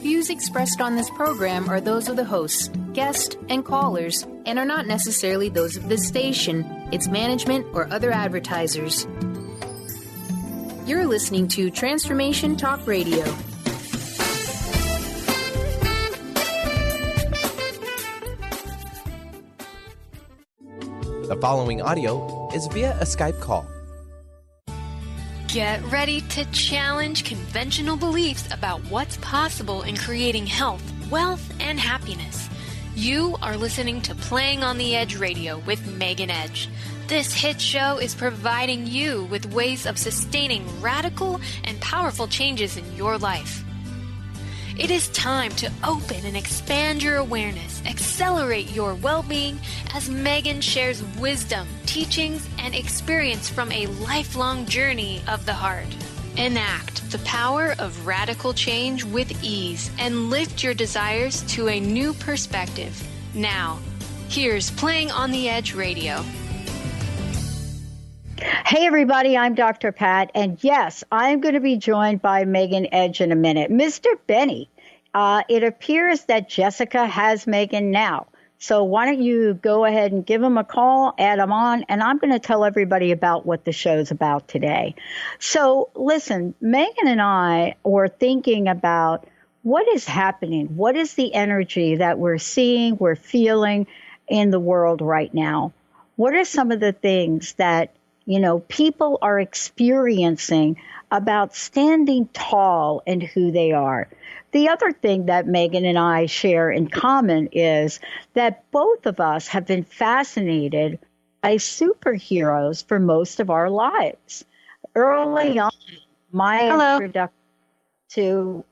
views expressed on this program are those of the hosts, guests, and callers, and are not necessarily those of this station, its management, or other advertisers. You're listening to Transformation Talk Radio. The following audio is via a Skype call. Get ready to challenge conventional beliefs about what's possible in creating health, wealth, and happiness. You are listening to Playing on the Edge Radio with Megan Edge. This hit show is providing you with ways of sustaining radical and powerful changes in your life. It is time to open and expand your awareness, accelerate your well-being as Megan shares wisdom, teachings, and experience from a lifelong journey of the heart. Enact the power of radical change with ease and lift your desires to a new perspective. Now, here's Playing on the Edge Radio. Hey, everybody, I'm Dr. Pat, and yes, I'm going to be joined by Megan Edge in a minute. Mr. Benny, it appears that Jessica has Megan now. So why don't you go ahead and give him a call, add him on, and I'm going to tell everybody about what the show's about today. So listen, Megan and I were thinking about what is happening. What is the energy that we're seeing, we're feeling in the world right now? What are some of the things that people are experiencing about standing tall in who they are? The other thing that Megan and I share in common is that both of us have been fascinated by superheroes for most of our lives. Early on, my introduction to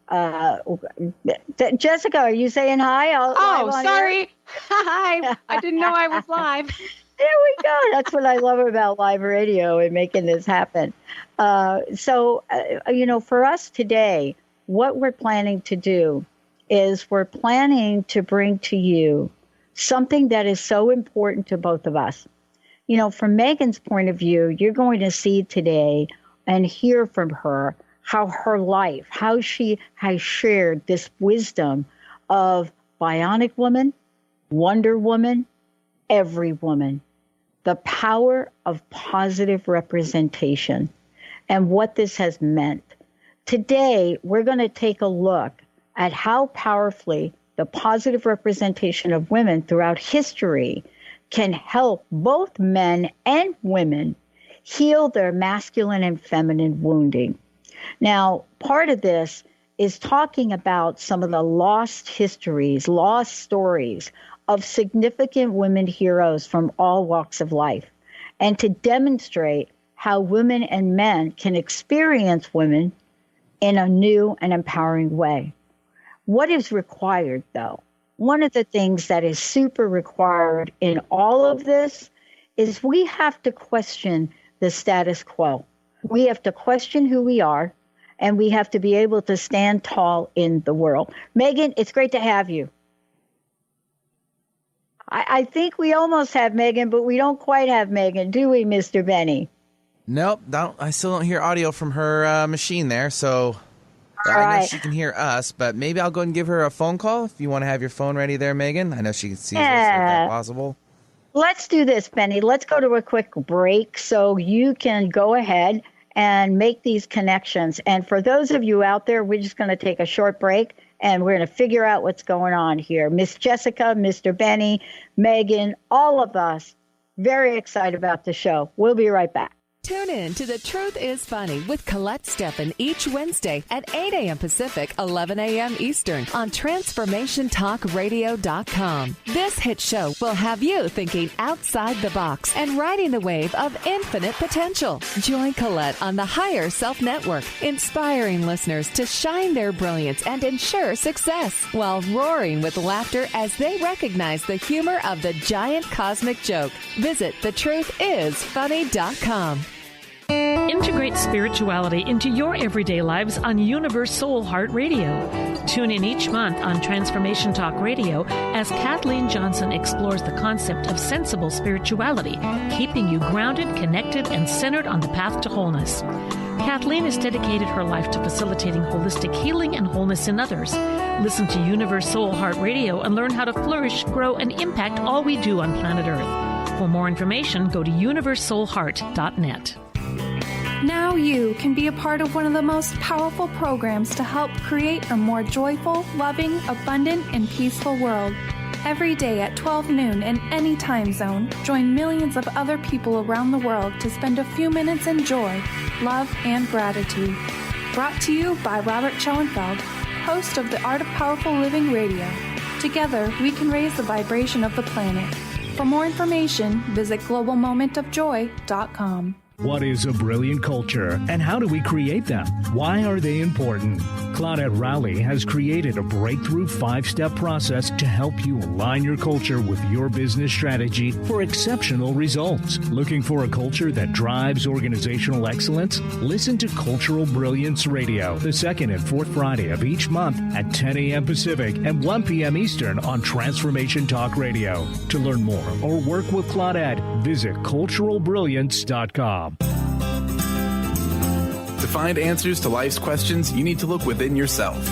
Jessica, are you saying hi? Sorry. Hi. I didn't know I was live. There we go. That's what I love about live radio and making this happen. So, for us today, what we're planning to do is we're planning to bring to you something that is so important to both of us. From Megan's point of view, you're going to see today and hear from her how her life, how she has shared this wisdom of Bionic woman, Wonder Woman, every woman, the power of positive representation and what this has meant. Today, we're going to take a look at how powerfully the positive representation of women throughout history can help both men and women heal their masculine and feminine wounding. Now, part of this is talking about some of the lost histories, lost stories of significant women heroes from all walks of life, and to demonstrate how women and men can experience women in a new and empowering way. What is required, though? One of the things that is super required in all of this is we have to question the status quo. We have to question who we are, and we have to be able to stand tall in the world. Megan, it's great to have you. I think we almost have Megan, but we don't quite have Megan, do we, Mr. Benny? Nope, I still don't hear audio from her machine there, so I know she can hear us, but maybe I'll go and give her a phone call if you want to have your phone ready there, Megan. I know she can see us, if that's possible. Let's do this, Benny. Let's go to a quick break so you can go ahead and make these connections. And for those of you out there, we're just going to take a short break, and we're going to figure out what's going on here. Miss Jessica, Mr. Benny, Megan, all of us, very excited about the show. We'll be right back. Tune in to The Truth is Funny with Colette Steffen each Wednesday at 8 a.m. Pacific, 11 a.m. Eastern on TransformationTalkRadio.com. This hit show will have you thinking outside the box and riding the wave of infinite potential. Join Colette on the Higher Self Network, inspiring listeners to shine their brilliance and ensure success while roaring with laughter as they recognize the humor of the giant cosmic joke. Visit TheTruthIsFunny.com. Integrate spirituality into your everyday lives on Universe Soul Heart Radio. Tune in each month on Transformation Talk Radio as Kathleen Johnson explores the concept of sensible spirituality, keeping you grounded, connected, and centered on the path to wholeness. Kathleen has dedicated her life to facilitating holistic healing and wholeness in others. Listen to Universe Soul Heart Radio and learn how to flourish, grow, and impact all we do on planet Earth. For more information, go to universesoulheart.net. Now you can be a part of one of the most powerful programs to help create a more joyful, loving, abundant, and peaceful world. Every day at 12 noon in any time zone, join millions of other people around the world to spend a few minutes in joy, love, and gratitude. Brought to you by Robert Schoenfeld, host of the Art of Powerful Living Radio. Together, we can raise the vibration of the planet. For more information, visit globalmomentofjoy.com. What is a brilliant culture, and how do we create them? Why are they important? Claudette Rowley has created a breakthrough 5-step process to help you align your culture with your business strategy for exceptional results. Looking for a culture that drives organizational excellence? Listen to Cultural Brilliance Radio, the second and fourth Friday of each month at 10 a.m. Pacific and 1 p.m. Eastern on Transformation Talk Radio. To learn more or work with Claudette, visit culturalbrilliance.com. To find answers to life's questions, you need to look within yourself.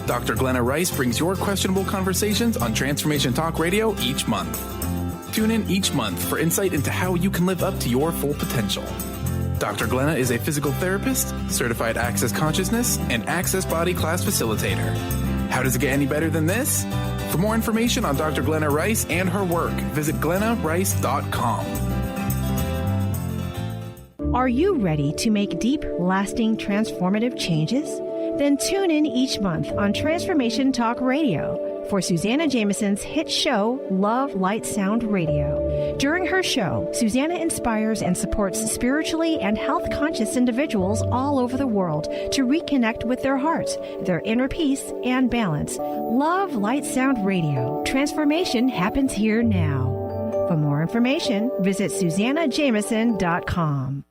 Dr. Glenna Rice brings your questionable conversations on Transformation Talk Radio each month. Tune in each month for insight into how you can live up to your full potential. Dr. Glenna is a physical therapist, certified Access Consciousness, and Access Body Class facilitator. How does it get any better than this? For more information on Dr. Glenna Rice and her work, visit glennarice.com. Are you ready to make deep, lasting, transformative changes? Then tune in each month on Transformation Talk Radio for Susanna Jameson's hit show, Love, Light, Sound Radio. During her show, Susanna inspires and supports spiritually and health-conscious individuals all over the world to reconnect with their hearts, their inner peace, and balance. Love, Light, Sound Radio. Transformation happens here now. For more information, visit SusannaJameson.com.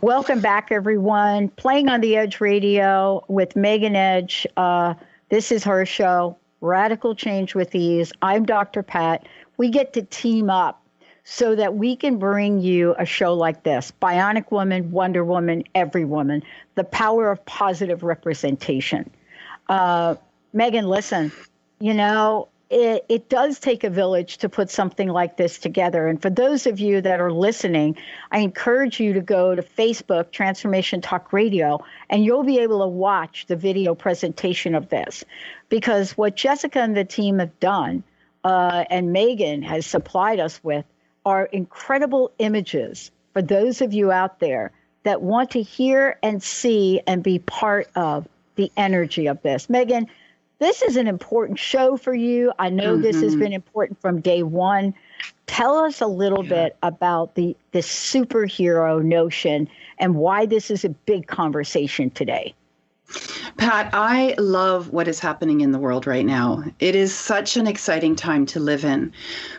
Welcome back, everyone. Playing on the Edge Radio with Megan Edge. This is her show, Radical Change with Ease. I'm Dr. Pat. We get to team up so that we can bring you a show like this. Bionic Woman, Wonder Woman, Every Woman. The power of positive representation. Megan, listen, you know, it does take a village to put something like this together. And for those of you that are listening, I encourage you to go to Facebook, Transformation Talk Radio, and you'll be able to watch the video presentation of this. Because what Jessica and the team have done, and Megan has supplied us with, are incredible images for those of you out there that want to hear and see and be part of the energy of this. Megan, this is an important show for you. I know this has been important from day one. Tell us a little bit about this superhero notion and why this is a big conversation today. Pat, I love what is happening in the world right now. It is such an exciting time to live in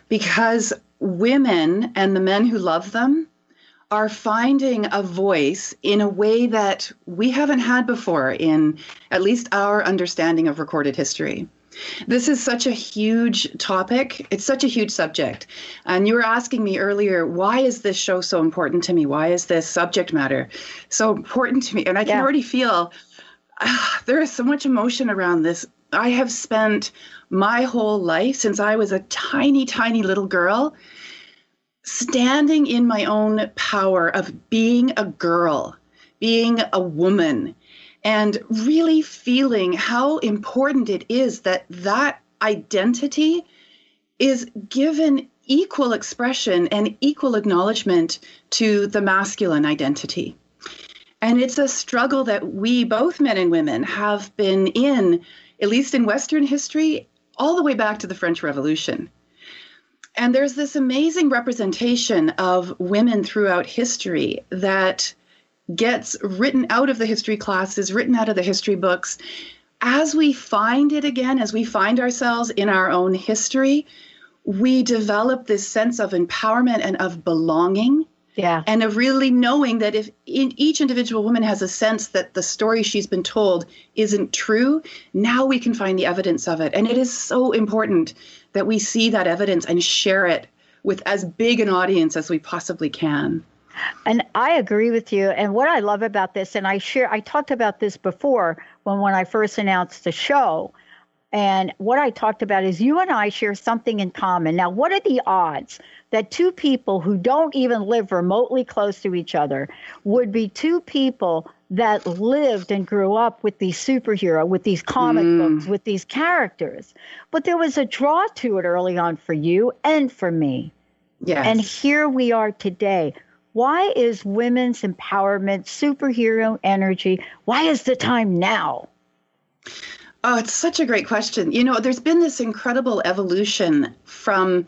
because women and the men who love them are finding a voice in a way that we haven't had before in at least our understanding of recorded history. This is such a huge topic. It's such a huge subject. And you were asking me earlier, why is this show so important to me? Why is this subject matter so important to me? And I can already feel there is so much emotion around this. I have spent my whole life since I was a tiny, tiny little girl standing in my own power of being a girl, being a woman, and really feeling how important it is that that identity is given equal expression and equal acknowledgement to the masculine identity. And it's a struggle that we, both men and women, have been in, at least in Western history, all the way back to the French Revolution. And there's this amazing representation of women throughout history that gets written out of the history classes, written out of the history books, as we find it again, as we find ourselves in our own history, we develop this sense of empowerment and of belonging. Yeah. And of really knowing that if each individual woman has a sense that the story she's been told isn't true, now we can find the evidence of it. And it is so important that we see that evidence and share it with as big an audience as we possibly can. And I agree with you. And what I love about this, and I talked about this before when I first announced the show. And what I talked about is you and I share something in common. Now, what are the odds that two people who don't even live remotely close to each other would be two people that lived and grew up with these superhero, with these comic books, with these characters? But there was a draw to it early on for you and for me. Yes. And here we are today. Why is women's empowerment, superhero energy, why is the time now? Oh, it's such a great question. You know, there's been this incredible evolution from,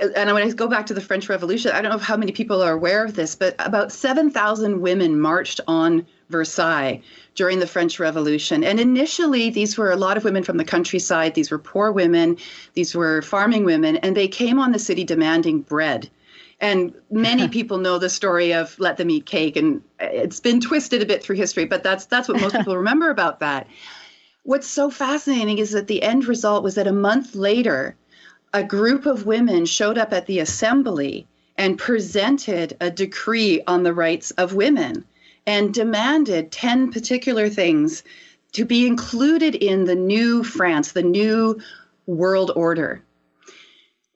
and when I go back to the French Revolution, I don't know how many people are aware of this, but about 7,000 women marched on Versailles during the French Revolution. And initially, these were a lot of women from the countryside. These were poor women. These were farming women. And they came on the city demanding bread. And many people know the story of let them eat cake. And it's been twisted a bit through history, but that's what most people remember about that. What's so fascinating is that the end result was that a month later, a group of women showed up at the assembly and presented a decree on the rights of women and demanded 10 particular things to be included in the new France, the new world order.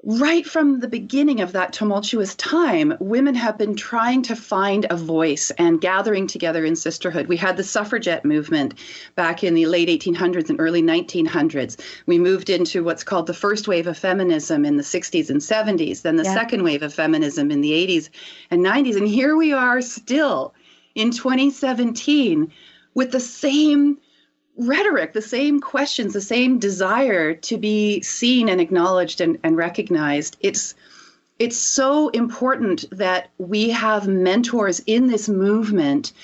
Right from the beginning of that tumultuous time, women have been trying to find a voice and gathering together in sisterhood. We had the suffragette movement back in the late 1800s and early 1900s. We moved into what's called the first wave of feminism in the 60s and 70s, then the second wave of feminism in the 80s and 90s. And here we are still in 2017 with the same rhetoric, the same questions, the same desire to be seen and acknowledged and recognized. It's so important that we have mentors in this movement,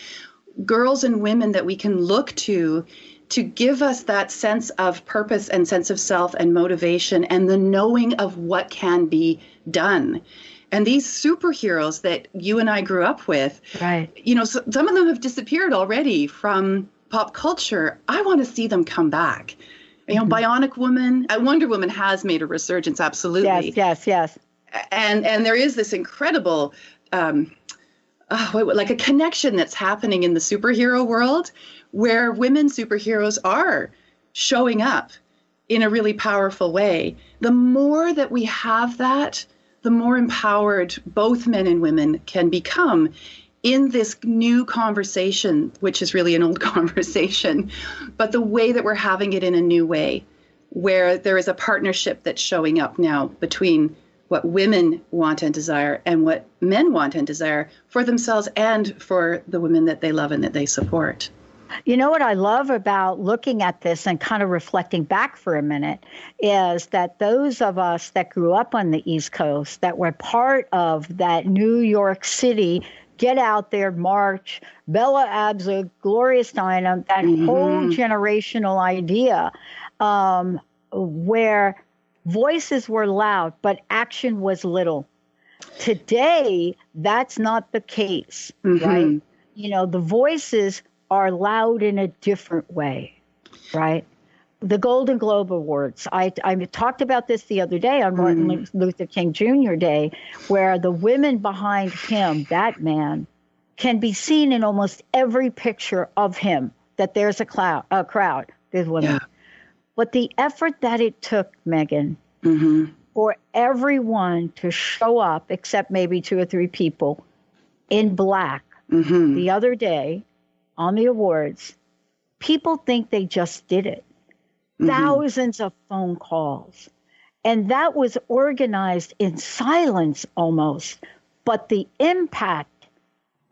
girls and women that we can look to give us that sense of purpose and sense of self and motivation and the knowing of what can be done. And these superheroes that you and I grew up with, right? You know, some of them have disappeared already from pop culture. I want to see them come back. You know, Bionic Woman, Wonder Woman has made a resurgence, absolutely. Yes. And there is this incredible, like a connection that's happening in the superhero world where women superheroes are showing up in a really powerful way. The more that we have that, the more empowered both men and women can become in this new conversation, which is really an old conversation, but the way that we're having it in a new way, where there is a partnership that's showing up now between what women want and desire and what men want and desire for themselves and for the women that they love and that they support. You know what I love about looking at this and kind of reflecting back for a minute is that those of us that grew up on the East Coast, that were part of that New York City get out there, march, Bella Abzug, Gloria Steinem, that whole generational idea where voices were loud, but action was little. Today, that's not the case, right? You know, the voices are loud in a different way, right? The Golden Globe Awards. I talked about this the other day on Martin Luther King Jr. Day, where the women behind him, that man, can be seen in almost every picture of him, that there's a crowd, there's women. Yeah. But the effort that it took, Megan, for everyone to show up, except maybe 2 or 3 people, in black the other day on the awards, people think they just did it. Thousands of phone calls. And that was organized in silence almost. But the impact,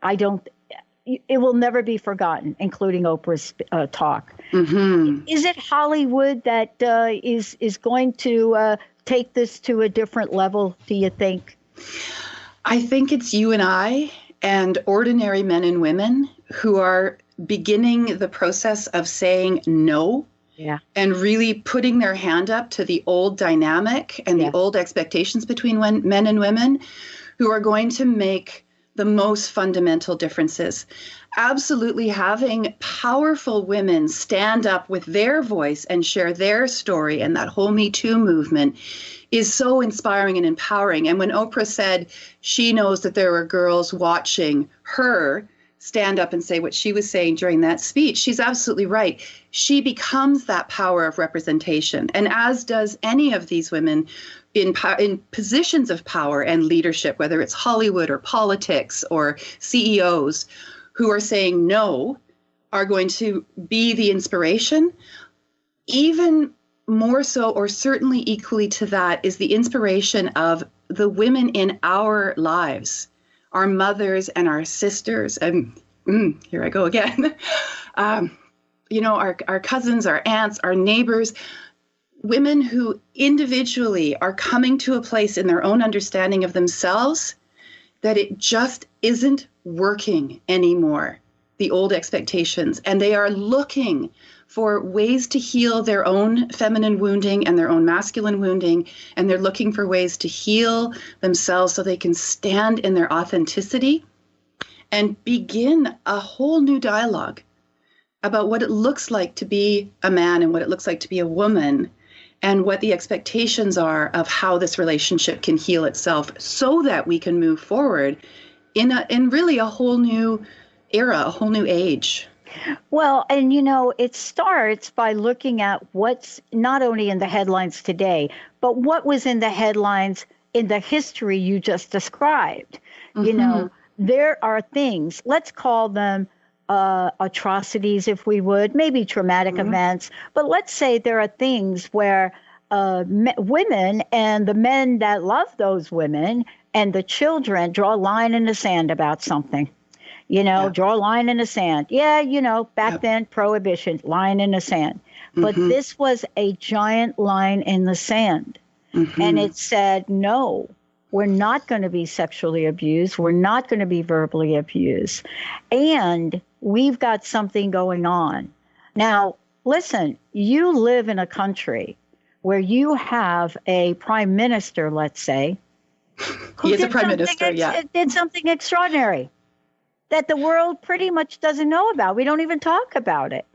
it will never be forgotten, including Oprah's talk. Is it Hollywood that is going to take this to a different level, do you think? I think it's you and I and ordinary men and women who are beginning the process of saying no. Yeah. And really putting their hand up to the old dynamic and the old expectations between men and women, who are going to make the most fundamental differences. Absolutely having powerful women stand up with their voice and share their story, and that whole Me Too movement is so inspiring and empowering. And when Oprah said she knows that there are girls watching her stand up and say what she was saying during that speech, she's absolutely right. She becomes that power of representation, and as does any of these women in positions of power and leadership, whether it's Hollywood or politics or CEOs who are saying no, are going to be the inspiration. Even more so, or certainly equally to that, is the inspiration of the women in our lives, our mothers and our sisters, and here I go again, our cousins, our aunts, our neighbors, women who individually are coming to a place in their own understanding of themselves that it just isn't working anymore, the old expectations, and they are looking for ways to heal their own feminine wounding and their own masculine wounding, and they're looking for ways to heal themselves so they can stand in their authenticity and begin a whole new dialogue about what it looks like to be a man and what it looks like to be a woman, and what the expectations are of how this relationship can heal itself, so that we can move forward in really a whole new era, a whole new age. Well, and it starts by looking at what's not only in the headlines today, but what was in the headlines in the history you just described. There are things, let's call them atrocities, if we would, maybe traumatic events, but let's say there are things where women and the men that love those women and the children draw a line in the sand about something. Draw a line in the sand. Back then, prohibition, line in the sand. But this was a giant line in the sand. And it said, no, we're not going to be sexually abused. We're not going to be verbally abused. And we've got something going on. Now, listen, you live in a country where you have a prime minister, let's say, who he is a prime minister, did something extraordinary that the world pretty much doesn't know about. We don't even talk about it.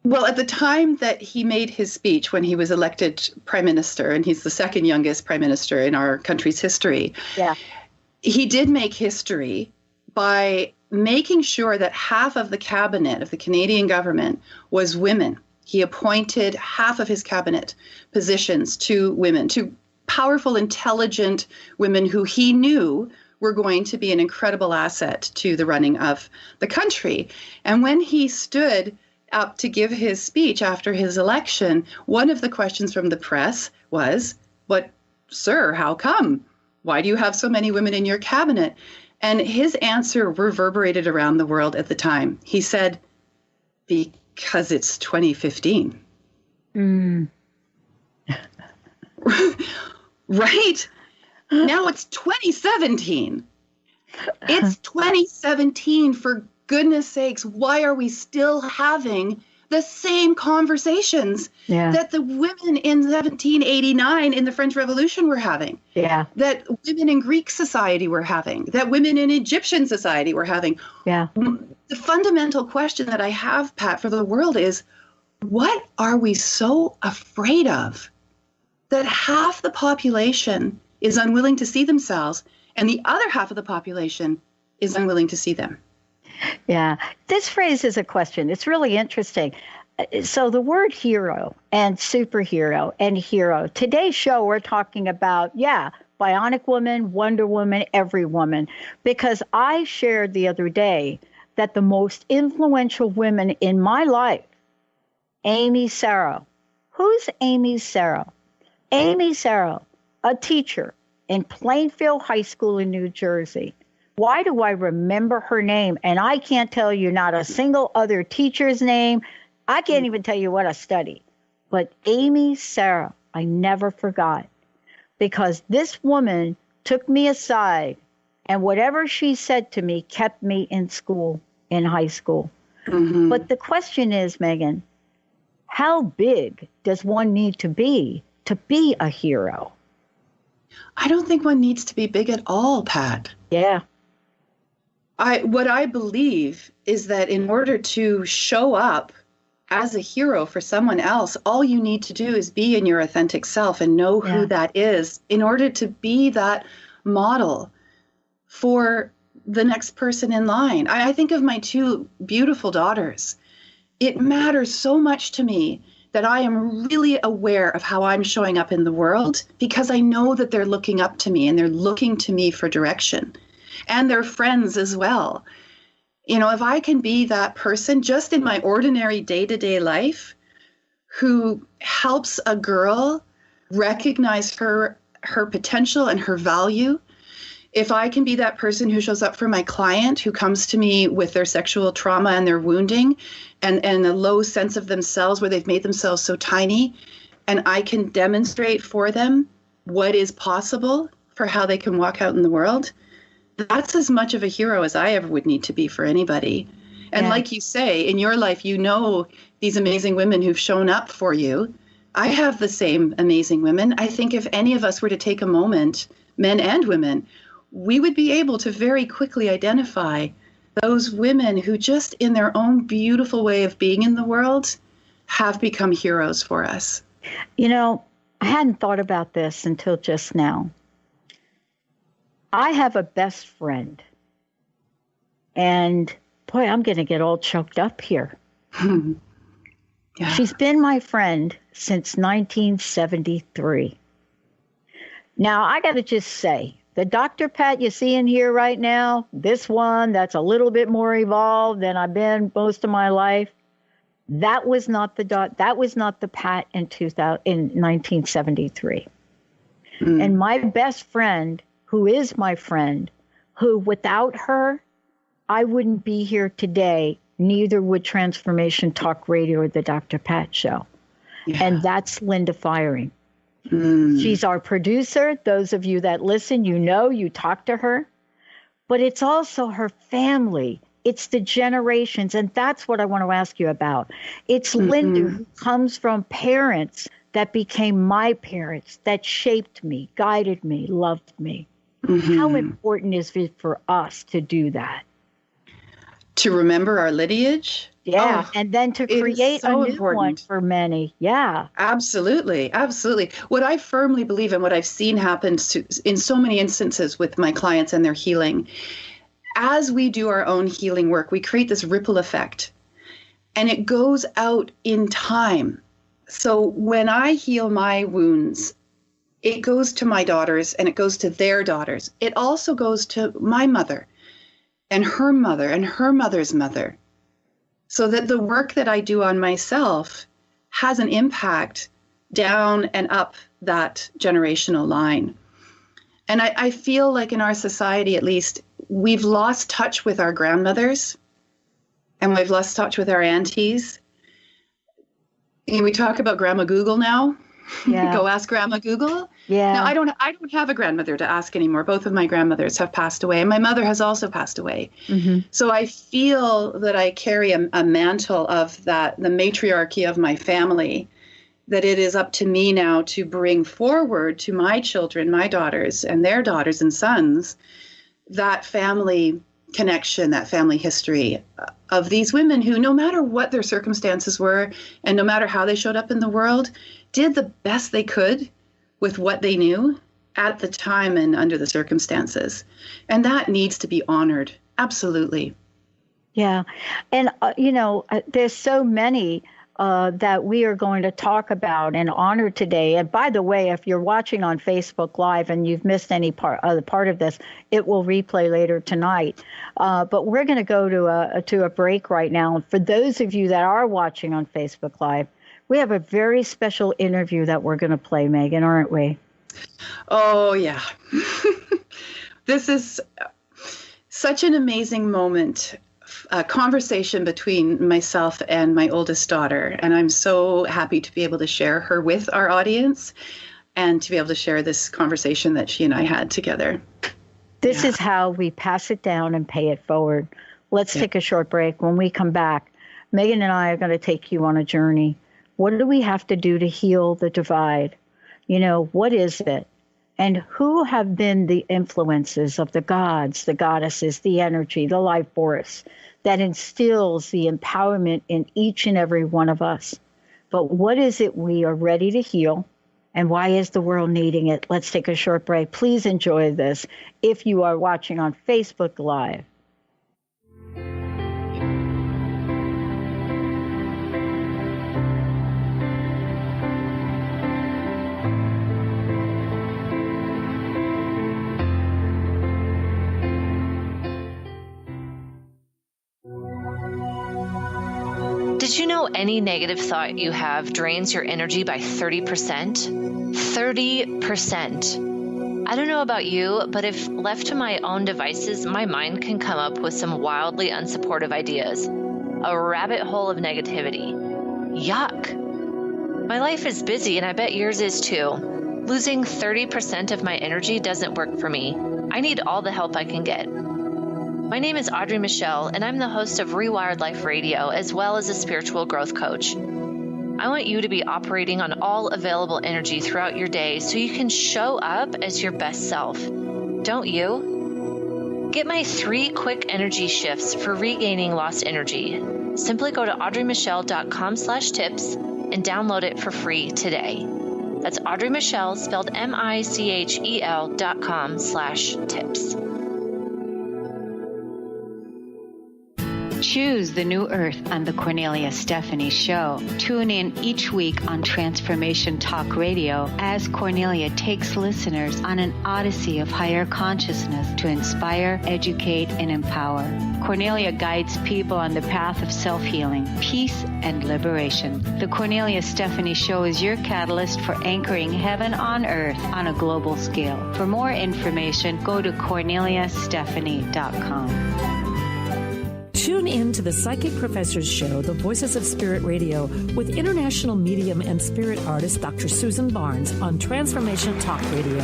Well, at the time that he made his speech when he was elected prime minister, and he's the second youngest prime minister in our country's history, he did make history by making sure that half of the cabinet of the Canadian government was women. He appointed half of his cabinet positions to women, to powerful, intelligent women who he knew were going to be an incredible asset to the running of the country. And when he stood up to give his speech after his election, one of the questions from the press was, "But, sir, how come? Why do you have so many women in your cabinet?" And his answer reverberated around the world at the time. He said, "Because it's 2015. Right? Now it's 2017. It's 2017, for goodness sakes. Why are we still having the same conversations that the women in 1789 in the French Revolution were having? That women in Greek society were having, that women in Egyptian society were having. The fundamental question that I have, Pat, for the world is, what are we so afraid of that half the population is unwilling to see themselves and the other half of the population is unwilling to see them? This raises a question. It's really interesting. So the word hero and superhero and hero. Today's show, we're talking about, Bionic Woman, Wonder Woman, every woman. Because I shared the other day that the most influential women in my life, Amy Sarah. Who's Amy Sarah? Amy Sarah, a teacher in Plainfield High School in New Jersey. Why do I remember her name? And I can't tell you not a single other teacher's name. I can't even tell you what I studied. But Amy Sarah, I never forgot. Because this woman took me aside And whatever she said to me kept me in school, in high school. Mm-hmm. But the question is, Megan, how big does one need to be a hero? I don't think one needs to be big at all, Pat. Yeah. What I believe is that in order to show up as a hero for someone else, all you need to do is be in your authentic self and know who that is in order to be that model for the next person in line. I think of my two beautiful daughters. It matters so much to me that I am really aware of how I'm showing up in the world because I know that they're looking up to me and they're looking to me for direction. And their friends as well. You know, if I can be that person just in my ordinary day-to-day life who helps a girl recognize her potential and her value, if I can be that person who shows up for my client who comes to me with their sexual trauma and their wounding and a low sense of themselves where they've made themselves so tiny, and I can demonstrate for them what is possible for how they can walk out in the world, that's as much of a hero as I ever would need to be for anybody. And like you say, in your life, you know these amazing women who've shown up for you. I have the same amazing women. I think if any of us were to take a moment, men and women, we would be able to very quickly identify those women who just in their own beautiful way of being in the world have become heroes for us. You know, I hadn't thought about this until just now. I have a best friend, and boy, I'm going to get all choked up here. She's been my friend since 1973. Now, I got to just say, the Dr. Pat you see in here right now, this one that's a little bit more evolved than I've been most of my life, that was not the Pat in 1973. And my best friend, who is my friend, who without her, I wouldn't be here today. Neither would Transformation Talk Radio or the Dr. Pat Show. Yeah. And that's Linda Firing. She's our producer. Those of you that listen, you know, you talk to her. But it's also her family. It's the generations. And that's what I want to ask you about. It's Linda, who comes from parents that became my parents, that shaped me, guided me, loved me. How important is it for us to do that? To remember our lineage? Yeah, and then to create a new one for many. Yeah. Absolutely, absolutely. What I firmly believe and what I've seen happen in so many instances with my clients and their healing, as we do our own healing work, we create this ripple effect, and it goes out in time. So when I heal my wounds, it goes to my daughters and it goes to their daughters. It also goes to my mother and her mother's mother. So that the work that I do on myself has an impact down and up that generational line. And I feel like in our society, at least, we've lost touch with our grandmothers and we've lost touch with our aunties. And we talk about Grandma Google now. Yeah. Go ask Grandma Google. Yeah. Now, I don't have a grandmother to ask anymore. Both of my grandmothers have passed away, and my mother has also passed away. So I feel that I carry a mantle of the matriarchy of my family, that it is up to me now to bring forward to my children, my daughters, and their daughters and sons, that family connection, that family history of these women who, no matter what their circumstances were, and no matter how they showed up in the world, did the best they could with what they knew at the time and under the circumstances. And that needs to be honored. Absolutely. Yeah. And, there's so many that we are going to talk about and honor today. And by the way, if you're watching on Facebook Live and you've missed any part of this, it will replay later tonight. But we're going to go to a break right now. And for those of you that are watching on Facebook Live, we have a very special interview that we're going to play, Megan, aren't we? Oh, yeah. This is such an amazing moment, a conversation between myself and my oldest daughter. And I'm so happy to be able to share her with our audience and to be able to share this conversation that she and I had together. This is how we pass it down and pay it forward. Let's take a short break. When we come back, Megan and I are going to take you on a journey. What do we have to do to heal the divide? You know, what is it? And who have been the influences of the gods, the goddesses, the energy, the life force that instills the empowerment in each and every one of us? But what is it we are ready to heal? And why is the world needing it? Let's take a short break. Please enjoy this if you are watching on Facebook Live. Did you know any negative thought you have drains your energy by 30%? 30%. I don't know about you, but if left to my own devices, my mind can come up with some wildly unsupportive ideas. A rabbit hole of negativity. Yuck. My life is busy, and I bet yours is too. Losing 30% of my energy doesn't work for me. I need all the help I can get. My name is Audrey Michelle, and I'm the host of Rewired Life Radio, as well as a spiritual growth coach. I want you to be operating on all available energy throughout your day so you can show up as your best self. Don't you? Get my 3 quick energy shifts for regaining lost energy. Simply go to audreymichelle.com/tips and download it for free today. That's Audrey Michelle, spelled MICHEL.com/tips. Choose the new earth on the Cornelia Stephanie Show. Tune in each week on Transformation Talk Radio as Cornelia takes listeners on an odyssey of higher consciousness to inspire, educate, and empower. Cornelia guides people on the path of self-healing, peace, and liberation. The Cornelia Stephanie Show is your catalyst for anchoring heaven on earth on a global scale. For more information, go to corneliastephanie.com. Tune in to the Psychic Professors Show, The Voices of Spirit Radio, with international medium and spirit artist Dr. Susan Barnes on Transformation Talk Radio,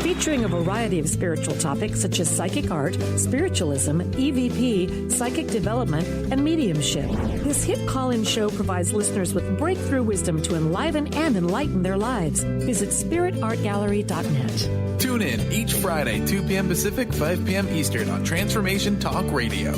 featuring a variety of spiritual topics such as psychic art, spiritualism, EVP, psychic development, and mediumship. This hit call-in show provides listeners with breakthrough wisdom to enliven and enlighten their lives. Visit spiritartgallery.net. Tune in each Friday, 2 p.m. Pacific, 5 p.m. Eastern on Transformation Talk Radio.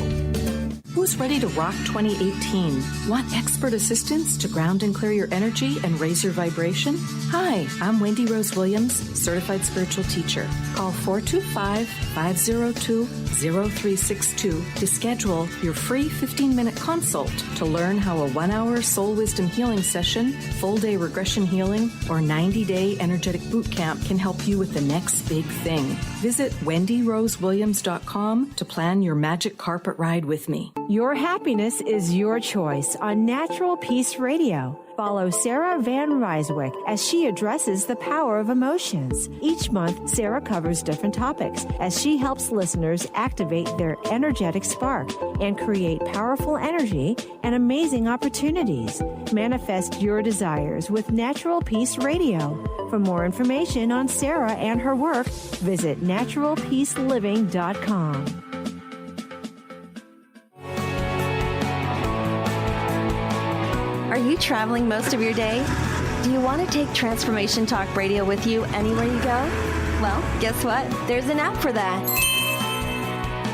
Who's ready to rock 2018? Want expert assistance to ground and clear your energy and raise your vibration? Hi, I'm Wendy Rose Williams, certified spiritual teacher. Call 425-502-0362 to schedule your free 15-minute consult to learn how a 1-hour soul wisdom healing session, full-day regression healing, or 90-day energetic boot camp can help you with the next big thing. Visit wendyrosewilliams.com to plan your magic carpet ride with me. Your happiness is your choice on Natural Peace Radio. Follow Sarah Van Ryswick as she addresses the power of emotions. Each month, Sarah covers different topics as she helps listeners activate their energetic spark and create powerful energy and amazing opportunities. Manifest your desires with Natural Peace Radio. For more information on Sarah and her work, visit naturalpeaceliving.com. Are you traveling most of your day? Do you want to take Transformation Talk Radio with you anywhere you go? Well, guess what? There's an app for that.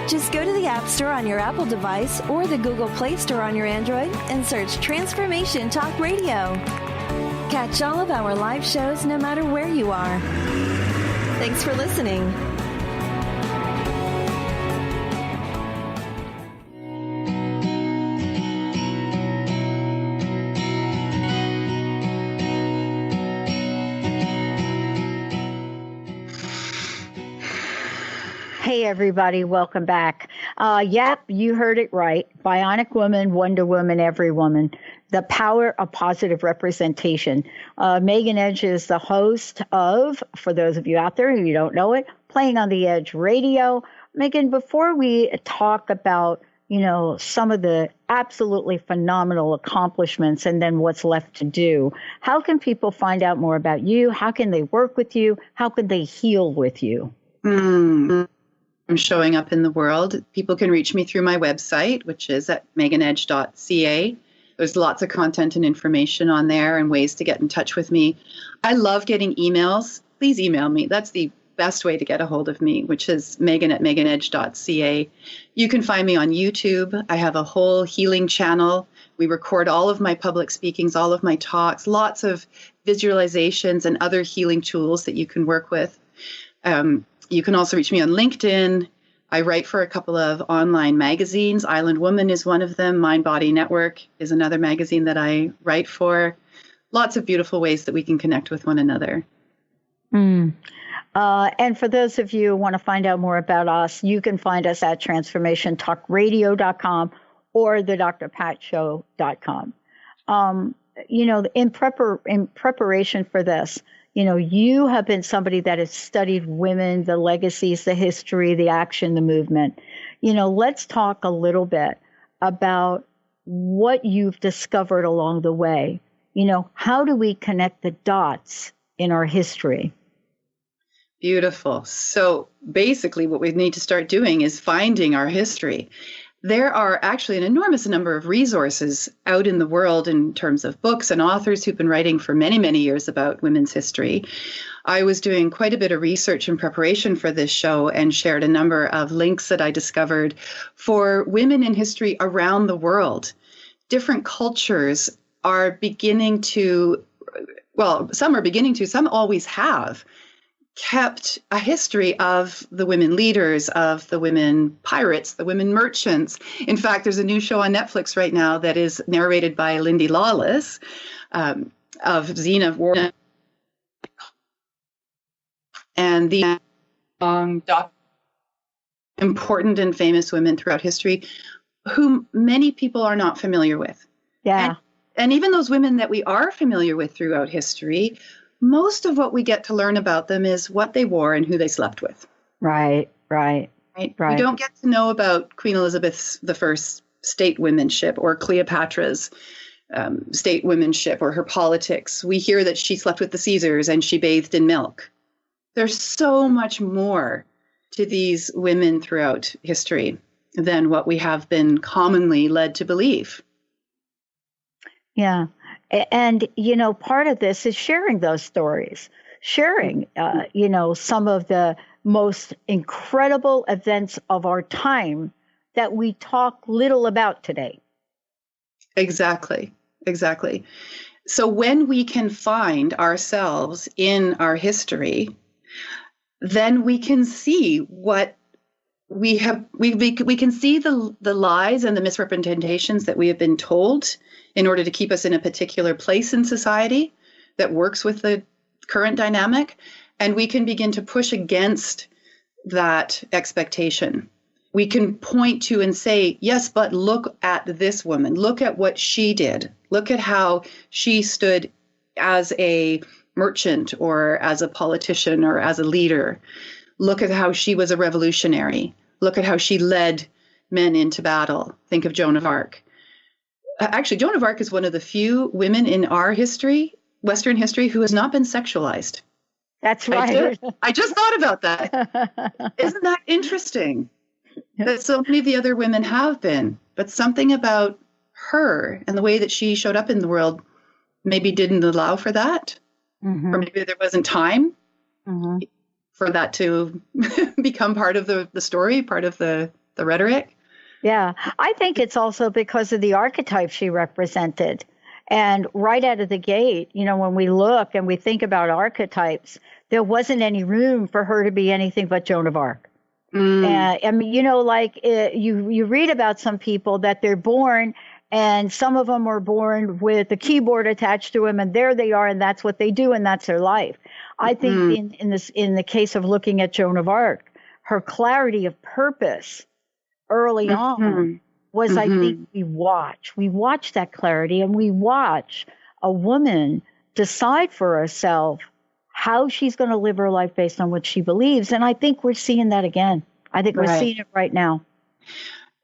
Just go to the App Store on your Apple device or the Google Play Store on your Android and search Transformation Talk Radio. Catch all of our live shows no matter where you are. Thanks for listening. Hey, everybody. Welcome back. Yep, you heard it right. Bionic Woman, Wonder Woman, Every Woman. The power of positive representation. Megan Edge is the host of, for those of you out there who don't know it, Playing on the Edge Radio. Megan, before we talk about, some of the absolutely phenomenal accomplishments and then what's left to do, how can people find out more about you? How can they work with you? How can they heal with you? showing up in the world. People can reach me through my website, which is at meganedge.ca. There's lots of content and information on there and ways to get in touch with me. I love getting emails. Please email me. That's the best way to get a hold of me, which is megan@meganedge.ca. You can find me on YouTube. I have a whole healing channel. We record all of my public speakings, all of my talks, lots of visualizations and other healing tools that you can work with. You can also reach me on LinkedIn. I write for a couple of online magazines. Island Woman is one of them. Mind Body Network is another magazine that I write for. Lots of beautiful ways that we can connect with one another. And for those of you who want to find out more about us, you can find us at transformationtalkradio.com or the drpatshow.com. In preparation for this, you have been somebody that has studied women, the legacies, the history, the action, the movement. Let's talk a little bit about what you've discovered along the way. How do we connect the dots in our history? Beautiful. So basically what we need to start doing is finding our history. There are actually an enormous number of resources out in the world in terms of books and authors who've been writing for many, many years about women's history. I was doing quite a bit of research in preparation for this show and shared a number of links that I discovered for women in history around the world. Different cultures are beginning to, some are beginning to, some always have, kept a history of the women leaders, of the women pirates, the women merchants. In fact, there's a new show on Netflix right now that is narrated by Lindy Lawless of Xena War. And the important and famous women throughout history whom many people are not familiar with. Yeah. And even those women that we are familiar with throughout history, most of what we get to learn about them is what they wore and who they slept with. Right. We don't get to know about Queen Elizabeth I's state womanship or Cleopatra's state womanship or her politics. We hear that she slept with the Caesars and she bathed in milk. There's so much more to these women throughout history than what we have been commonly led to believe. Yeah. And, part of this is sharing those stories, sharing, some of the most incredible events of our time that we talk little about today. Exactly. So when we can find ourselves in our history, then we can see what we have. We can see the lies and the misrepresentations that we have been told in order to keep us in a particular place in society that works with the current dynamic. And we can begin to push against that expectation. We can point to and say, yes, but look at this woman. Look at what she did. Look at how she stood as a merchant or as a politician or as a leader. Look at how she was a revolutionary. Look at how she led men into battle. Think of Joan of Arc. Actually, Joan of Arc is one of the few women in our history, Western history, who has not been sexualized. That's right. I just thought about that. Isn't that interesting? That so many of the other women have been, but something about her and the way that she showed up in the world maybe didn't allow for that. Mm-hmm. Or maybe there wasn't time for that to become part of the story, part of the rhetoric. Yeah, I think it's also because of the archetype she represented. And right out of the gate, when we look and we think about archetypes, there wasn't any room for her to be anything but Joan of Arc. I mean, you read about some people that they're born and some of them are born with a keyboard attached to them and there they are and that's what they do and that's their life. I think in the case of looking at Joan of Arc, her clarity of purpose early on was, I think, we watch that clarity and we watch a woman decide for herself how she's going to live her life based on what she believes. And I think we're seeing that again. I think we're seeing it right now.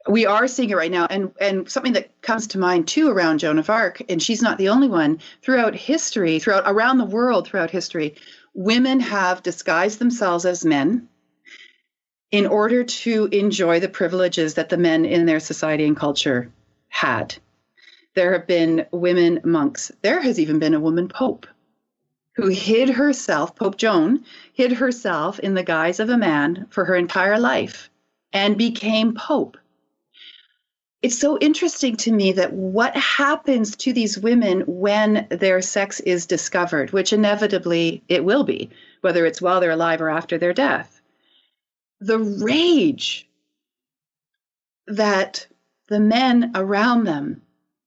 We are seeing it right now. And something that comes to mind, too, around Joan of Arc, and she's not the only one, throughout history, around the world, throughout history, women have disguised themselves as men in order to enjoy the privileges that the men in their society and culture had. There have been women monks. There has even been a woman pope who hid herself, Pope Joan, hid herself in the guise of a man for her entire life and became pope. It's so interesting to me that what happens to these women when their sex is discovered, which inevitably it will be, whether it's while they're alive or after their death, the rage that the men around them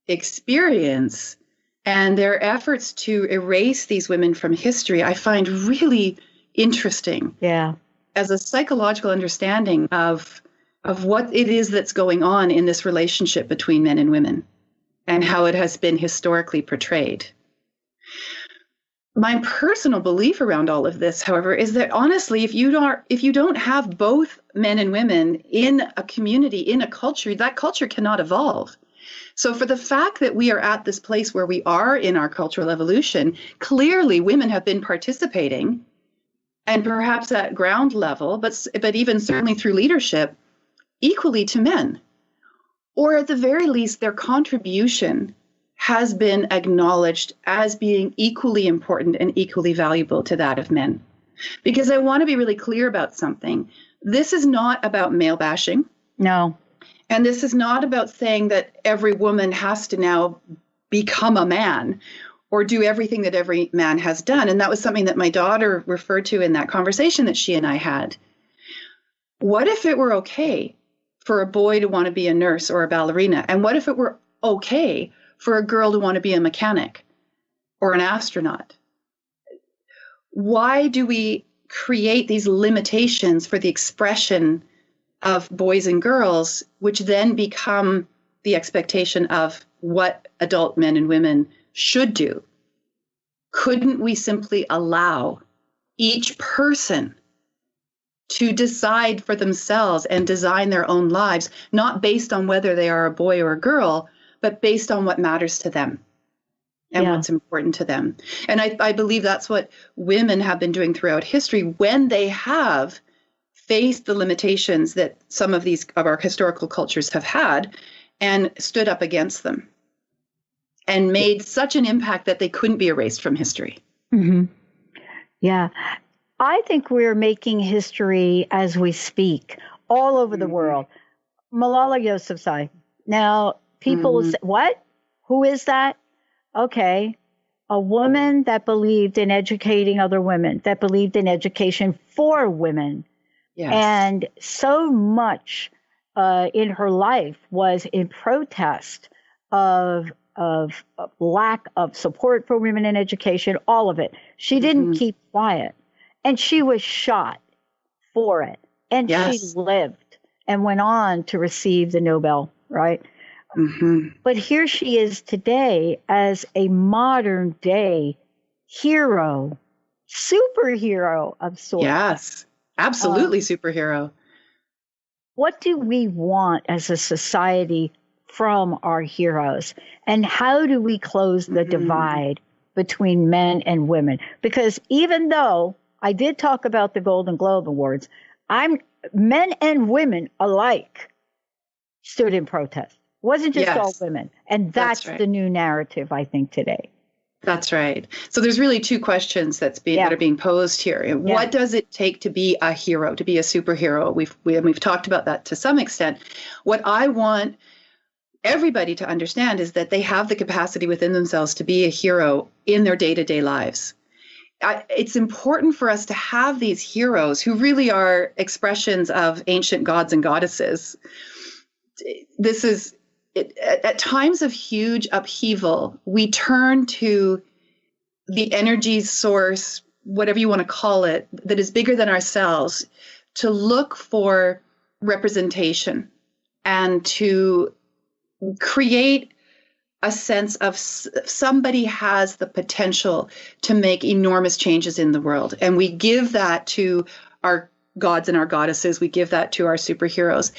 experience and their efforts to erase these women from history, I find really interesting. Yeah. As a psychological understanding of what it is that's going on in this relationship between men and women and how it has been historically portrayed. My personal belief around all of this, however, is that honestly, if you don't have both men and women in a community, in a culture, that culture cannot evolve. So for the fact that we are at this place where we are in our cultural evolution, clearly women have been participating, and perhaps at ground level, but even certainly through leadership, equally to men. Or at the very least, their contribution has been acknowledged as being equally important and equally valuable to that of men. Because I want to be really clear about something. This is not about male bashing. No. And this is not about saying that every woman has to now become a man or do everything that every man has done. And that was something that my daughter referred to in that conversation that she and I had. What if it were okay for a boy to want to be a nurse or a ballerina? And what if it were okay for a girl to want to be a mechanic or an astronaut? Why do we create these limitations for the expression of boys and girls, which then become the expectation of what adult men and women should do? Couldn't we simply allow each person to decide for themselves and design their own lives, not based on whether they are a boy or a girl, but based on what matters to them and what's important to them? And I believe that's what women have been doing throughout history when they have faced the limitations that some of our historical cultures have had and stood up against them and made such an impact that they couldn't be erased from history. Mm-hmm. Yeah. I think we're making history as we speak all over the world. Malala Yousafzai. Now, people will say, what? Who is that? Okay. A woman that believed in educating other women, that believed in education for women. Yes. And so much in her life was in protest of lack of support for women in education, all of it. She didn't keep quiet. And she was shot for it. And she lived and went on to receive the Nobel, right? Mm-hmm. But here she is today as a modern day hero, superhero of sorts. Yes, absolutely superhero. What do we want as a society from our heroes? And how do we close the divide between men and women? Because even though I did talk about the Golden Globe Awards, men and women alike stood in protest. It wasn't just all women. And that's the new narrative, I think, today. That's right. So there's really two questions that are being posed here. Yeah. What does it take to be a hero, to be a superhero? We've talked about that to some extent. What I want everybody to understand is that they have the capacity within themselves to be a hero in their day-to-day lives. It's important for us to have these heroes who really are expressions of ancient gods and goddesses. This is, at times of huge upheaval, we turn to the energy source, whatever you want to call it, that is bigger than ourselves, to look for representation and to create a sense of somebody has the potential to make enormous changes in the world. And we give that to our gods and our goddesses. We give that to our superheroes.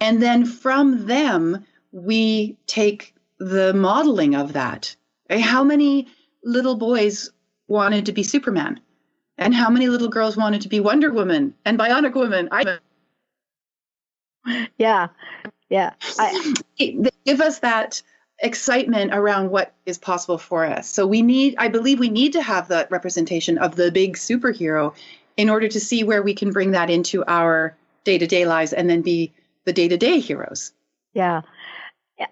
And then from them, we take the modeling of that. How many little boys wanted to be Superman? And how many little girls wanted to be Wonder Woman and Bionic Woman? Yeah. They give us that excitement around what is possible for us. So I believe we need to have that representation of the big superhero in order to see where we can bring that into our day-to-day lives and then be the day-to-day heroes. Yeah.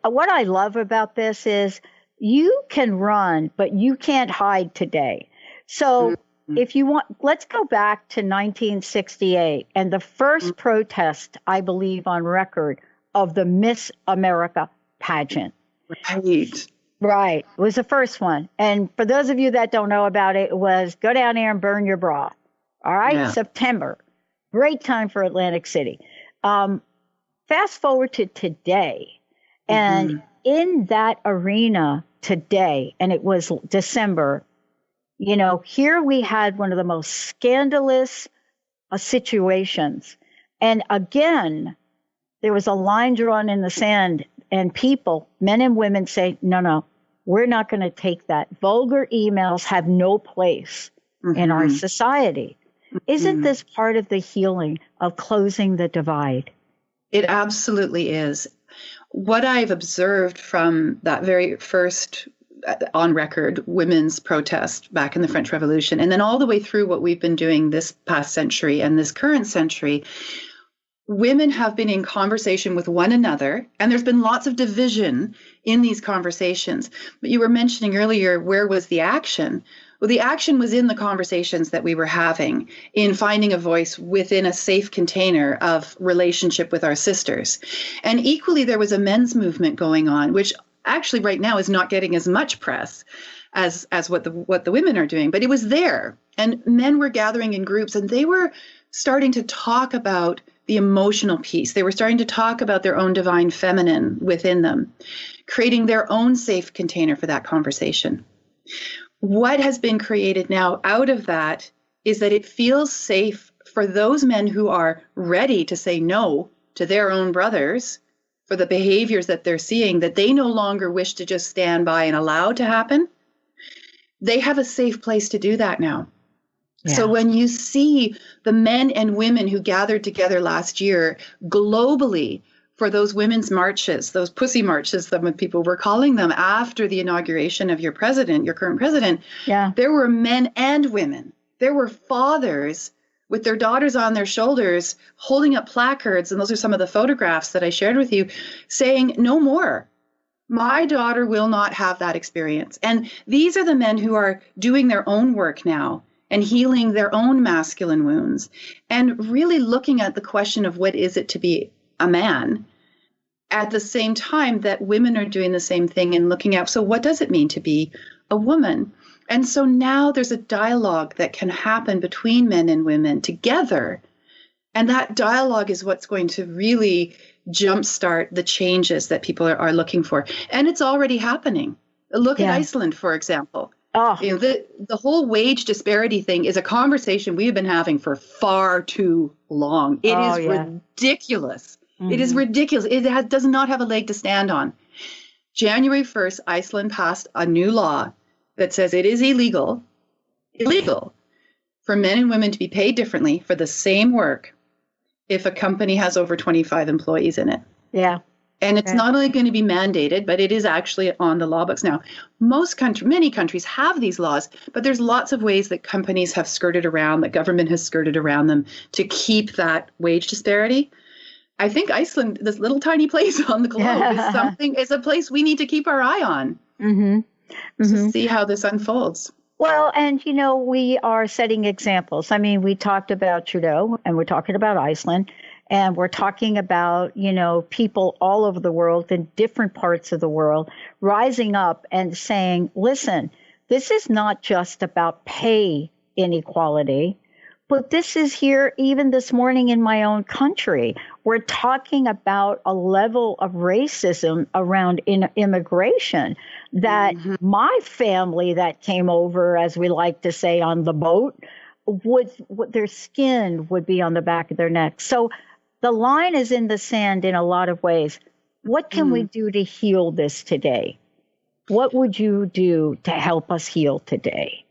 What I love about this is you can run, but you can't hide today. So if you want, let's go back to 1968 and the first protest, I believe, on record of the Miss America pageant. Right. It was the first one. And for those of you that don't know about it, it was go down there and burn your bra. All right. Yeah. September. Great time for Atlantic City. Fast forward to today. And in that arena today, and it was December, here we had one of the most scandalous situations. And again, there was a line drawn in the sand, and people, men and women, say, no, we're not going to take that. Vulgar emails have no place in our society. Isn't this part of the healing of closing the divide? It absolutely is. What I've observed from that very first on record women's protest back in the French Revolution, and then all the way through what we've been doing this past century and this current century, women have been in conversation with one another, and there's been lots of division in these conversations. But you were mentioning earlier, where was the action? Well, the action was in the conversations that we were having, in finding a voice within a safe container of relationship with our sisters. And equally, there was a men's movement going on, which actually right now is not getting as much press as what the women are doing. But it was there, and men were gathering in groups, and they were starting to talk about the emotional piece. They were starting to talk about their own divine feminine within them, creating their own safe container for that conversation. What has been created now out of that is that it feels safe for those men who are ready to say no to their own brothers for the behaviors that they're seeing, that they no longer wish to just stand by and allow to happen. They have a safe place to do that now. Yeah. So when you see the men and women who gathered together last year globally for those women's marches, those pussy marches, some people were calling them, after the inauguration of your president, your current president, there were men and women. There were fathers with their daughters on their shoulders holding up placards, and those are some of the photographs that I shared with you, saying, no more. My daughter will not have that experience. And these are the men who are doing their own work now and healing their own masculine wounds, and really looking at the question of what is it to be a man, at the same time that women are doing the same thing and looking at, so what does it mean to be a woman? And so now there's a dialogue that can happen between men and women together. And that dialogue is what's going to really jumpstart the changes that people are looking for. And it's already happening. Look at Iceland, for example. The whole wage disparity thing is a conversation we've been having for far too long. It is ridiculous. Mm-hmm. It is ridiculous. It does not have a leg to stand on. January 1st, Iceland passed a new law that says it is illegal for men and women to be paid differently for the same work if a company has over 25 employees in it. Yeah. And it's not only going to be mandated, but it is actually on the law books now. Many countries have these laws, but there's lots of ways that companies have skirted around, that government has skirted around them to keep that wage disparity. I think Iceland, this little tiny place on the globe, is a place we need to keep our eye on to see how this unfolds. Well, and, we are setting examples. I mean, we talked about Trudeau, and we're talking about Iceland, and we're talking about, people all over the world in different parts of the world rising up and saying, listen, this is not just about pay inequality, but this is here even this morning in my own country. We're talking about a level of racism around immigration that my family that came over, as we like to say, on the boat, their skin would be on the back of their neck. So the line is in the sand in a lot of ways. What can we do to heal this today? What would you do to help us heal today?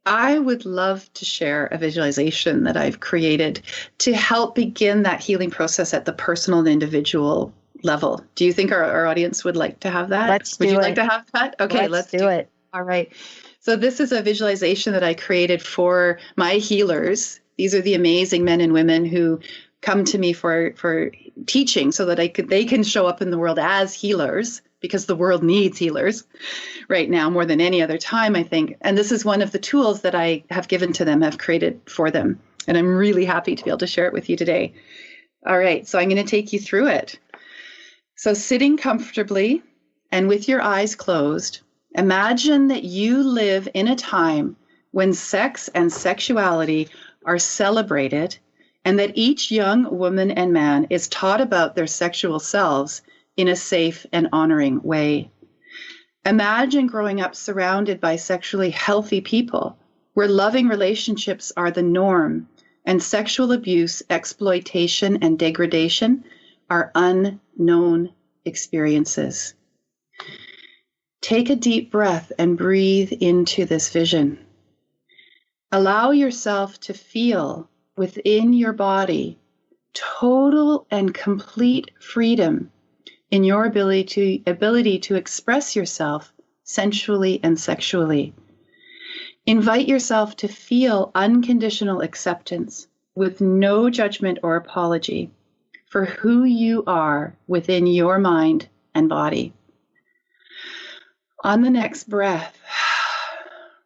I would love to share a visualization that I've created to help begin that healing process at the personal and individual level. Do you think our audience would like to have that? Would you like to have that? Okay, let's do it. All right. So this is a visualization that I created for my healers. These are the amazing men and women who come to me for teaching so that they can show up in the world as healers, because the world needs healers right now more than any other time, I think. And this is one of the tools that I have given to them, have created for them. And I'm really happy to be able to share it with you today. All right, so I'm going to take you through it. So sitting comfortably and with your eyes closed, imagine that you live in a time when sex and sexuality are celebrated, and that each young woman and man is taught about their sexual selves in a safe and honoring way. Imagine growing up surrounded by sexually healthy people, where loving relationships are the norm, and sexual abuse, exploitation, and degradation are unknown experiences. Take a deep breath and breathe into this vision. Allow yourself to feel within your body total and complete freedom in your ability to express yourself sensually and sexually. Invite yourself to feel unconditional acceptance with no judgment or apology for who you are within your mind and body. On the next breath,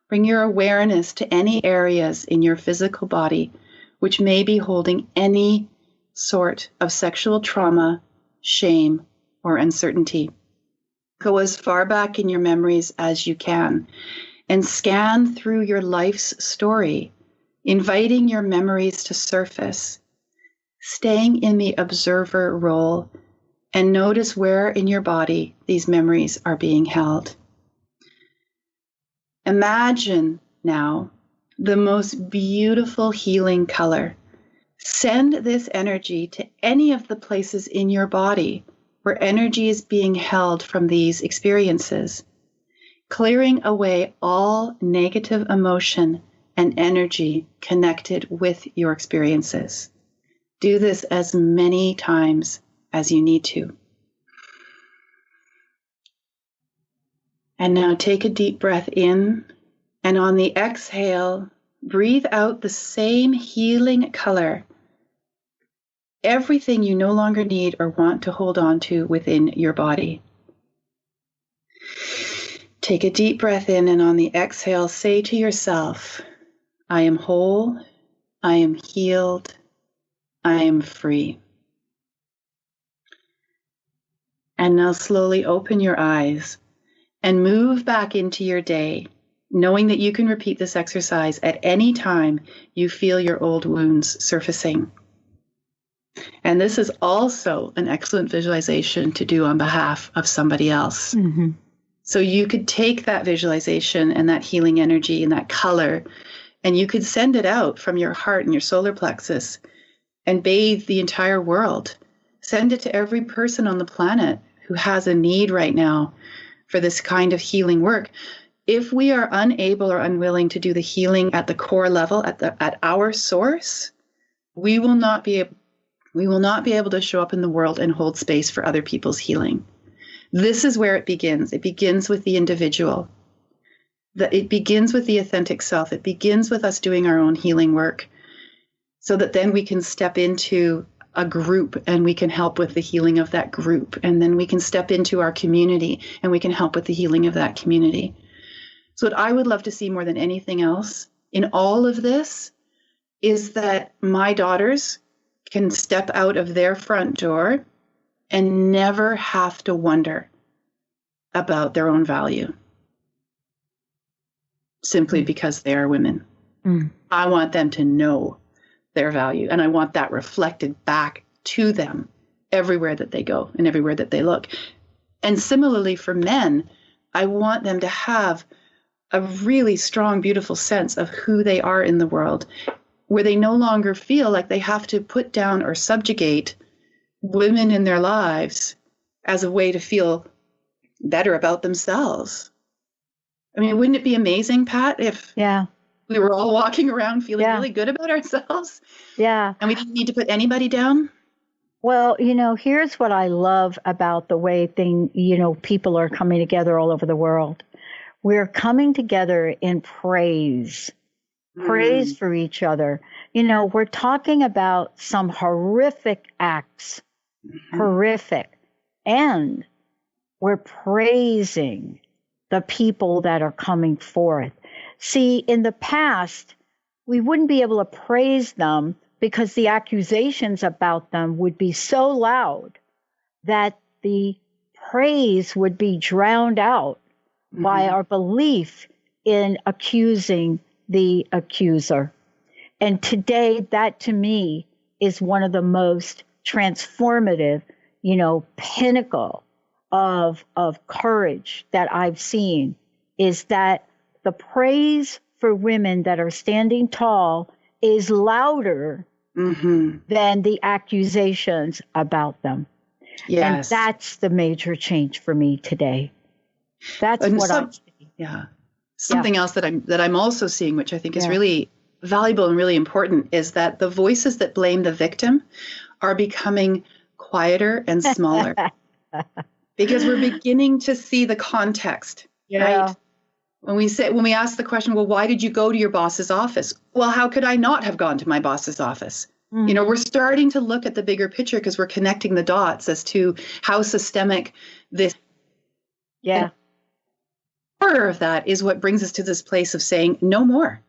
bring your awareness to any areas in your physical body which may be holding any sort of sexual trauma, shame, or uncertainty. Go as far back in your memories as you can and scan through your life's story, inviting your memories to surface, staying in the observer role, and notice where in your body these memories are being held. Imagine now the most beautiful healing color. Send this energy to any of the places in your body where energy is being held from these experiences, clearing away all negative emotion and energy connected with your experiences. Do this as many times as you need to. And now take a deep breath in, and on the exhale, breathe out the same healing color. Everything you no longer need or want to hold on to within your body. Take a deep breath in, and on the exhale, say to yourself, I am whole, I am healed, I am free. And now slowly open your eyes and move back into your day, knowing that you can repeat this exercise at any time you feel your old wounds surfacing. And this is also an excellent visualization to do on behalf of somebody else. Mm-hmm. So you could take that visualization and that healing energy and that color, and you could send it out from your heart and your solar plexus and bathe the entire world. Send it to every person on the planet who has a need right now for this kind of healing work. If we are unable or unwilling to do the healing at the core level, at our source, we will not be able to show up in the world and hold space for other people's healing. This is where it begins. It begins with the individual. It begins with the authentic self. It begins with us doing our own healing work, so that then we can step into a group and we can help with the healing of that group. And then we can step into our community and we can help with the healing of that community. So what I would love to see more than anything else in all of this is that my daughters can step out of their front door and never have to wonder about their own value, simply because they are women. Mm. I want them to know their value, and I want that reflected back to them everywhere that they go and everywhere that they look. And similarly for men, I want them to have a really strong, beautiful sense of who they are in the world, where they no longer feel like they have to put down or subjugate women in their lives as a way to feel better about themselves. I mean, wouldn't it be amazing, Pat, if we were all walking around feeling really good about ourselves. Yeah. And we didn't need to put anybody down. Well, here's what I love about the way people are coming together all over the world. We're coming together in praise for each other. We're talking about some horrific acts, horrific, and we're praising the people that are coming forth. See, in the past, we wouldn't be able to praise them because the accusations about them would be so loud that the praise would be drowned out by our belief in accusing the accuser. And today, that to me is one of the most transformative, pinnacle of courage that I've seen, is that the praise for women that are standing tall is louder than the accusations about them. Yes. And that's the major change for me today. That's what I'm seeing. Yeah. Something else that I'm also seeing, which I think is really valuable and really important, is that the voices that blame the victim are becoming quieter and smaller because we're beginning to see the context, right? When we ask the question, well, why did you go to your boss's office? Well, how could I not have gone to my boss's office? We're starting to look at the bigger picture because we're connecting the dots as to how systemic this. Yeah. Part of that is what brings us to this place of saying no more.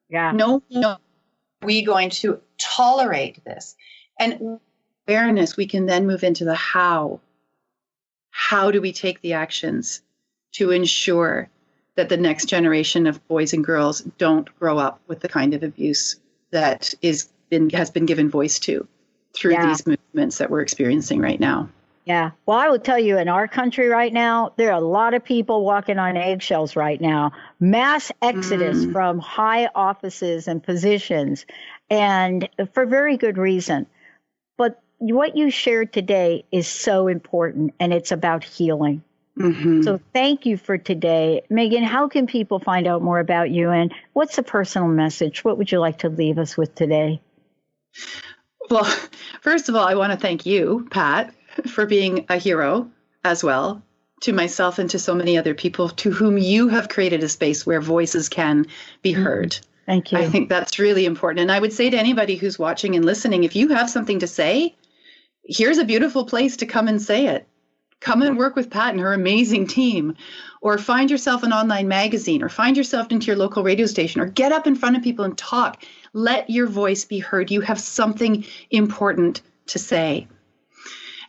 Yeah. No. Are we going to tolerate this? And awareness, we can then move into the how. How do we take the actions to ensure that the next generation of boys and girls don't grow up with the kind of abuse that has been given voice to through these movements that we're experiencing right now? Yeah. Well, I will tell you, in our country right now, there are a lot of people walking on eggshells right now. Mass exodus from high offices and positions, and for very good reason. But what you shared today is so important, and it's about healing. So thank you for today. Megan, how can people find out more about you, and what's the personal message? What would you like to leave us with today? Well, first of all, I want to thank you, Pat, for being a hero as well to myself and to so many other people to whom you have created a space where voices can be heard. Thank you. I think that's really important. And I would say to anybody who's watching and listening, if you have something to say, here's a beautiful place to come and say it. Come and work with Pat and her amazing team, or find yourself an online magazine, or find yourself into your local radio station, or get up in front of people and talk. Let your voice be heard. You have something important to say.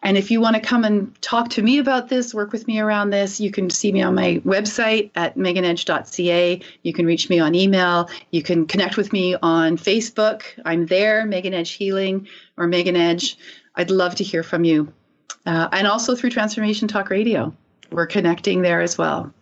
And if you want to come and talk to me about this, work with me around this, you can see me on my website at meganedge.ca. You can reach me on email. You can connect with me on Facebook. I'm there, Megan Edge Healing or Megan Edge. I'd love to hear from you. And also through Transformation Talk Radio. We're connecting there as well.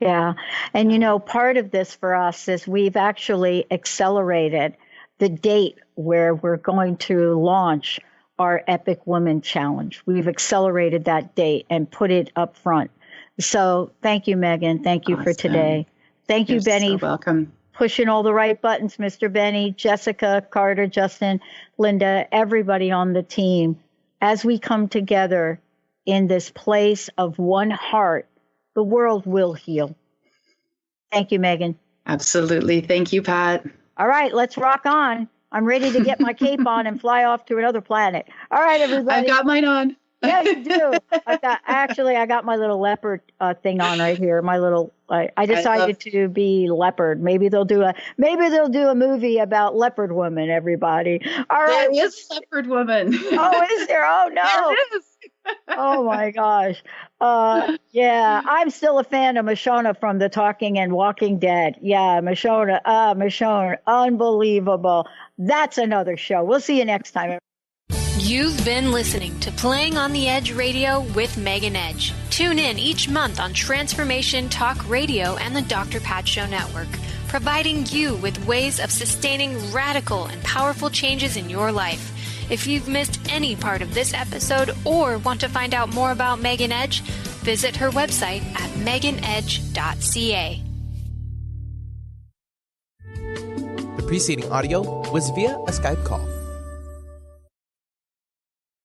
Yeah. And, part of this for us is we've actually accelerated the date where we're going to launch our Epic Woman Challenge. We've accelerated that date and put it up front. So thank you, Megan. Thank you for today. Thank you, Benny. You're so welcome. Pushing all the right buttons, Mr. Benny, Jessica, Carter, Justin, Linda, everybody on the team. As we come together in this place of one heart, the world will heal. Thank you, Megan. Absolutely. Thank you, Pat. All right, let's rock on. I'm ready to get my cape on and fly off to another planet. All right, everybody. I've got mine on. Yeah, you do. I got my little leopard thing on right here. My little. I decided to be leopard. Maybe they'll do a movie about leopard woman. Everybody. All right. There is leopard woman. Oh, is there? Oh no. There is. Oh my gosh. Yeah, I'm still a fan of Michonne from The Talking and Walking Dead. Yeah, Michonne, unbelievable. That's another show. We'll see you next time. You've been listening to Playing on the Edge Radio with Megan Edge. Tune in each month on Transformation Talk Radio and the Dr. Pat Show Network, providing you with ways of sustaining radical and powerful changes in your life. If you've missed any part of this episode or want to find out more about Megan Edge, visit her website at meganedge.ca. preceding audio was via a Skype call.